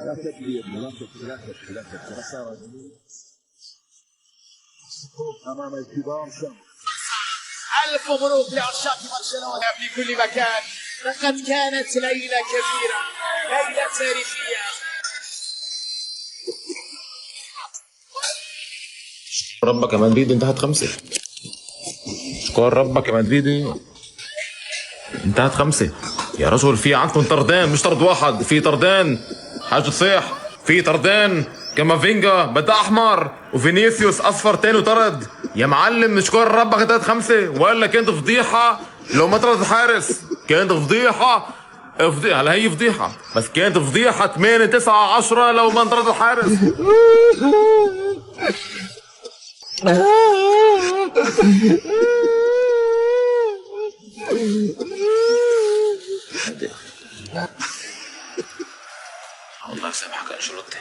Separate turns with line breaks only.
لا تبكي يا ابني، لا تبكي لا تبكي لا تبكي، خسارة أمام الكبار شمس.
ألف مبروك لعشاق برشلونة في كل مكان، لقد كانت ليلة كبيرة، ليلة تاريخية.
ربك يا مدريد انتهت 5. اشكر ربك يا مدريدي انتهت 5 يا رجل. في عندكم طردان، مش طرد واحد، في طردان. حاجة تصيح، في طردان. كامافينجا بدأ احمر وفينيسيوس اصفر تاني وطرد. يا معلم اشكر ربك انتهت 5 ولا كانت فضيحة لو ما طرد الحارس. كانت فضيحة. فضيحة، هلا هي فضيحة، بس كانت فضيحة 8 9 10 لو ما انطرد الحارس. الله يسامحك انشيلوتي.